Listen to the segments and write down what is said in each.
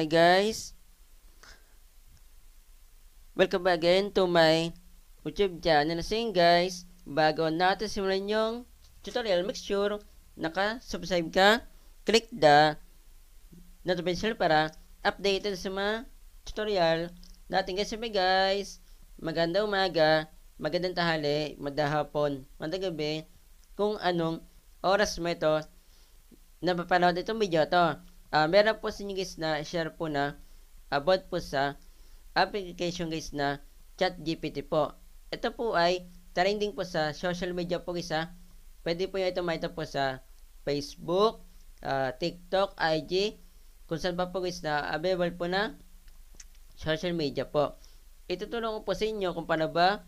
Hi guys, welcome back again to my YouTube channel. So yun guys, bago natin simulan yung tutorial, make sure naka-subscribe ka, click the notification para updated sa mga tutorial natin guys. Sabi guys, magandang umaga, magandang tahali, magandang magandang gabi, kung anong oras mo ito napapanood itong video to. Meron po sa inyo guys na share po na about po sa application guys na ChatGPT po. Ito po ay trending po sa social media po guys ha. Pwede po ito makita po sa Facebook, TikTok, IG, kung saan pa po guys na available po na social media po. Itutulong ko po sa inyo kung paano ba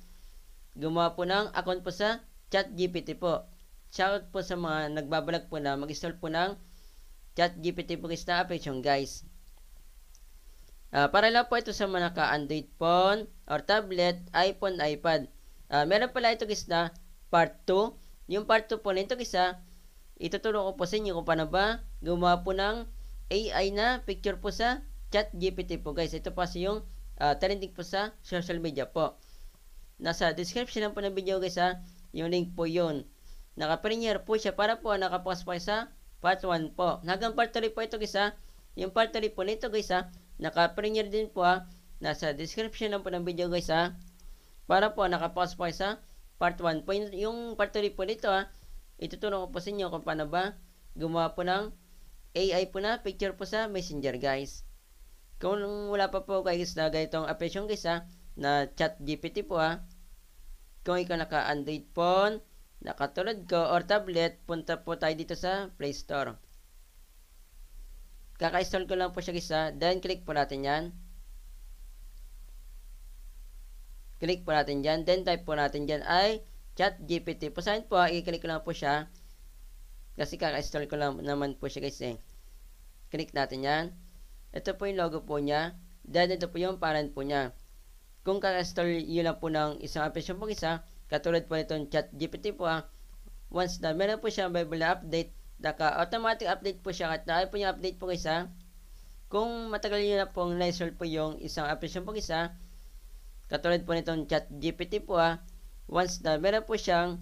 gumawa po ng account po sa ChatGPT po. Shoutout po sa mga nagbabalag po na mag-install po ng ChatGPT po guys na application guys. Para lang po ito sa mga naka-Android phone or tablet, iPhone, iPad. Meron pala ito guys na part 2. Yung part 2 po nito guys itutulong ko po sa inyo kung paano ba gumawa po ng AI na picture po sa ChatGPT po guys. Ito po kasi yung trending po sa social media po. Nasa description lang po ng video guys yung link po yun. Naka-premiere po siya para po nakapost po sa part 1 po. Hanggang part 3 po ito guys Yung part 3 po nito guys naka-premiere din po nasa description lang po ng video guys para po nakapost po sa part 1 po. Yung part 3 po nito itutulong ko po sa inyo kung paano ba gumawa po ng AI po na picture po sa Messenger guys. Kung wala pa po guys na ganitong application guys na ChatGPT po kung ikaw naka-Android phone, nakatulad ko or tablet, punta po tayo dito sa Play Store. Kaka-install ko lang po siya guys then click po natin yan. Click po natin dyan, then type po natin dyan ay ChatGPT. Po saan po, i-click ko lang po siya. Kasi kaka-install ko lang naman po siya guys Click natin yan. Ito po yung logo po niya. Then ito po yung parent po niya. Kung kaka-install yun lang po ng isang application po guys katulad po nitong ChatGPT po once na meron po siya available na update, naka-automatic update po siya. At na po yung update po guys kung matagal nyo na pong na-install po yung isang application po guys katulad po nitong ChatGPT po once na meron po siyang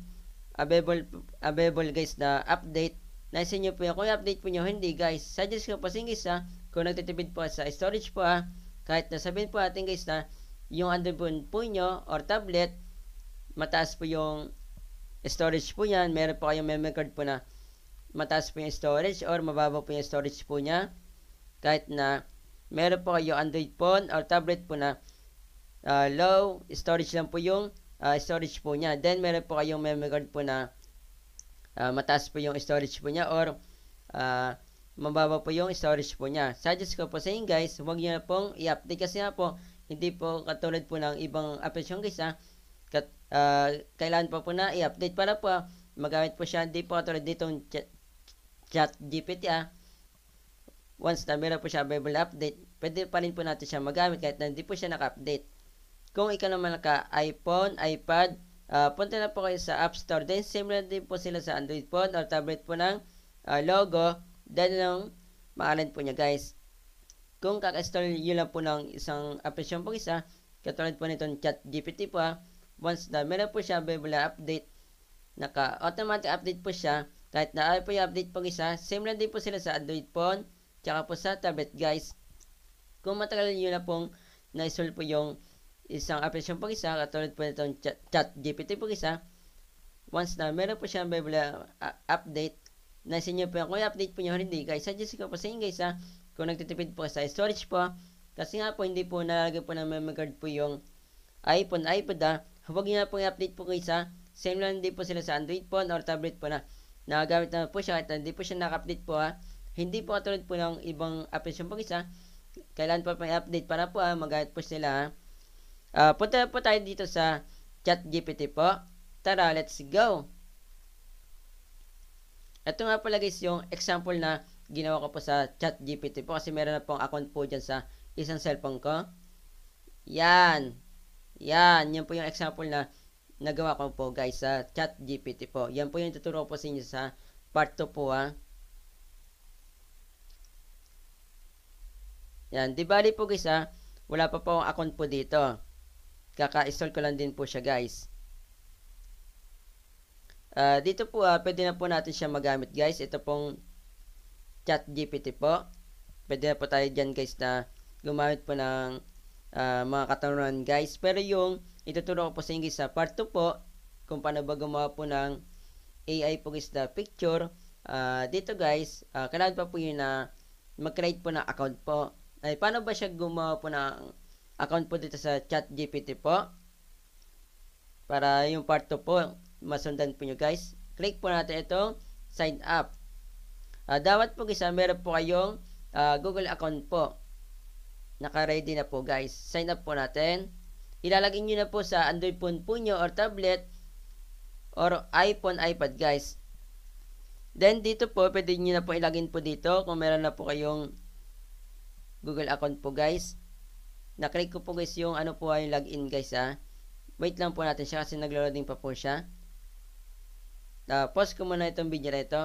available guys na update, nasa inyo po yan. Kung i-update po nyo hindi guys, suggest ko po sa guys kung nagtitipid po sa storage po kahit nasabihin po natin guys na yung andun po nyo or tablet mataas po yung storage po yan, meron po kayong memory card po na mataas po yung storage or mababa po yung storage po niya, kahit na meron po kayo Android phone or tablet po na low storage lang po yung storage po niya, then meron po kayong memory card po na mataas po yung storage po niya or mababa po yung storage po niya. Suggest ko po sa inyo guys, huwag nyo na pong i-update kasi nga po hindi po katulad po ng ibang application guys kailangan po na i-update para po magamit po siya. Hindi po katulad ditong ChatGPT once na meron po siya available update, pwede pa rin po natin siya magamit kahit na hindi po siya naka-update. Kung ikaw naman naka-iPhone, iPad, punta na po kayo sa App Store. Then similar din po sila sa Android phone or tablet po ng logo. Then yung maalan po niya guys. Kung kaka-install yun lang po ng isang application po isa, katulad po nitong ChatGPT po once na meron po siya available na update, naka-automatic update po siya kahit na ay po yung update po isa. Similar din po sila sa Android phone tsaka po sa tablet guys. Kung matagal nyo na pong na-install po yung isang application po isa, katulad po nitong ChatGPT po isa, once na meron po siya available na update, nasa inyo po yan. Kung i-update po nyo hindi guys, suggest ko po sa inyo guys kung nagtitipid po sa storage po, kasi nga po hindi po nalagay po ng memory card po yung iPhone, iPad huwag nyo na po i-update po guys same lang din po sila sa Android phone or tablet po na nagagamit na po siya at hindi po siya naka-update po hindi po katulad po ng ibang application po guys kailan po i-update para po magamit po sila punta po tayo dito sa ChatGPT po. Tara, let's go. Ito nga pala guys yung example na ginawa ko po sa ChatGPT po kasi meron na pong account po dyan sa isang cellphone ko. Yan po yung example na nagawa ko po guys sa ChatGPT po. Yan po yung tuturo ko po sa inyo sa part 2 po Yan, di bali po guys wala pa po akong account po dito. Kaka-install ko lang din po siya guys. Dito po pwede na po natin siya magamit guys. Ito pong ChatGPT po. Pwede na po tayo dyan guys na gumamit po ng mga katanungan guys. Pero yung ituturo ko po sa inyo sa part 2 po, kung paano ba gumawa po ng AI po guys na picture. Dito guys, kailangan pa po yun na mag-create po ng account po. Ay, paano ba siya gumawa po ng account po dito sa ChatGPT po? Para yung part 2 po, masundan po nyo guys. Click po natin itong sign up. Dapat po guys, meron po kayong Google account po. Naka-ready na po guys. Sign up po natin. Ilalagay nyo na po sa Android phone po nyo or tablet or iPhone, iPad guys. Then dito po, pwede nyo na po ilagin po dito kung meron na po kayong Google account po guys. Na-click ko po guys yung ano po yung login guys Wait lang po natin siya kasi naglo-loading pa po siya. Pause ko muna itong video na ito.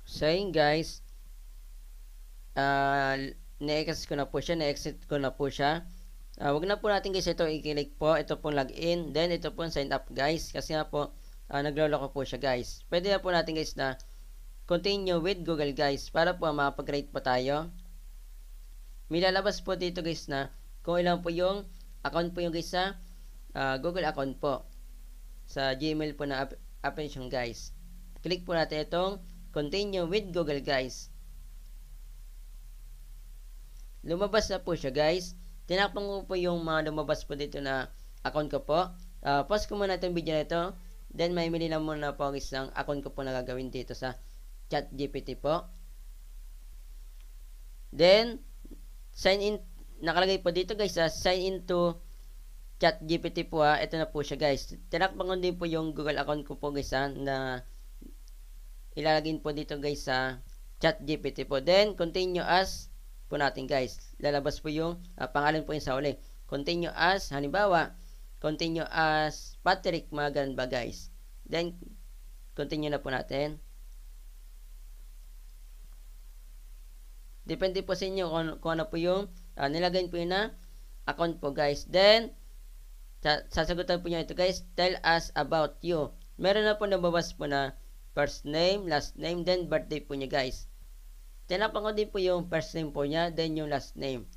So yun guys, na-exit ko na po siya, wag na po natin guys ito i-click po, ito pong login, then ito pong sign up guys, kasi nga po nagloloko po siya guys. Pwede na po natin guys na continue with Google guys, para po makapag-rate po tayo. May lalabas po dito guys na kung ilan po yung account po yung guys sa Google account po, sa Gmail po na application guys. Click po natin itong continue with Google guys. Lumabas na po siya guys. Tinakpan ko po yung mga lumabas po dito na account ko po. Pause ko muna itong video na ito. Then may mili na muna po guys ng account ko po na gagawin dito sa ChatGPT po. Then sign in, nakalagay po dito guys sign in to ChatGPT po ito na po siya guys. Tinakpan ko din po yung Google account ko po guys na ilalagay po dito guys sa ChatGPT po. Then continue as po natin guys. Lalabas po yung pangalan po yung sa uli. Continue as, halimbawa, continue as Patrick, mga ganun ba guys. Then continue na po natin. Depende po sa inyo kung ano po yung nilagay po yun na account po guys. Then sasagutan po nyo ito guys, tell us about you. Meron na po nababas po na first name, last name, then birthday po niya guys. Tinapan ko din po yung first name po niya, then yung last name.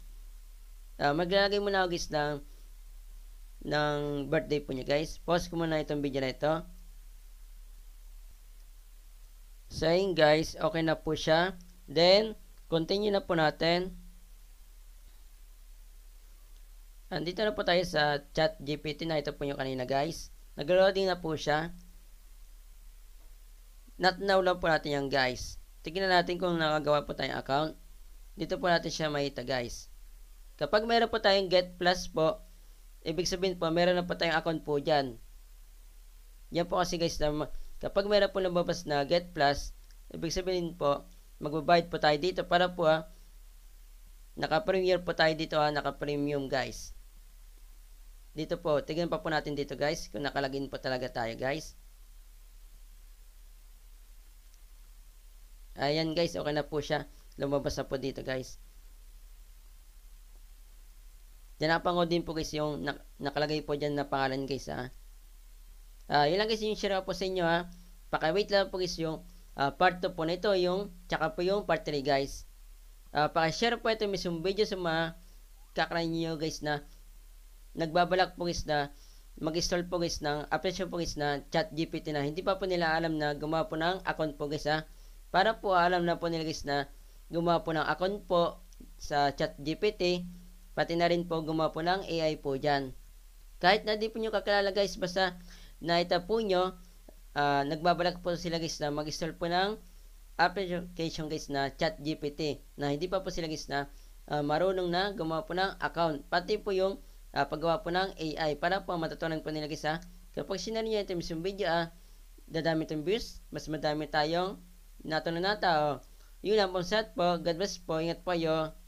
Maglalagay muna ako guys ng birthday po niya guys. Pause ko muna itong video na ito. So yun guys, okay na po siya. Then continue na po natin. Andito na po tayo sa ChatGPT na ito po yung kanina guys. Nag-loading na po siya. Not now lang po natin yan guys. Tignan natin kung nakagawa po tayong account. Dito po natin siya makita guys. Kapag meron po tayong get plus po, ibig sabihin po meron na po tayong account po dyan. Yan po kasi guys, kapag meron po nababas na get plus, ibig sabihin po magbabayad po tayo dito para po naka-premier po tayo dito naka-premium guys. Dito po, tignan pa po natin dito guys kung nakalagin po talaga tayo guys. Ayan guys, okay na po siya. Lumabas na po dito guys. Tinapan ko din po guys yung nakalagay po dyan na pangalan guys yun lang guys yung share po sa inyo Paka-wait lang po guys yung part 2 po nito tsaka po yung part 3 guys. Paka-share po ito mismong video sa mga kakrain nyo guys na nagbabalak po guys na mag-install po guys ng application po guys na ChatGPT na hindi pa po nila alam na gumawa po ng account po guys para po alam na po nila guys na gumawa po ng account po sa ChatGPT, pati na rin po gumawa po ng AI po dyan. Kahit na di po nyo kakilala guys, basta naita po nyo, nagbabalak po sila guys na mag-install po ng application guys na ChatGPT na hindi pa po sila guys na marunong na gumawa po ng account. Pati po yung paggawa po ng AI para po matutunan po nila guys kapag sinari nyo ito mismong video dadami itong views, mas madami tayong natunan na tao. Yun lang po, set po. God bless po. Ingat po kayo.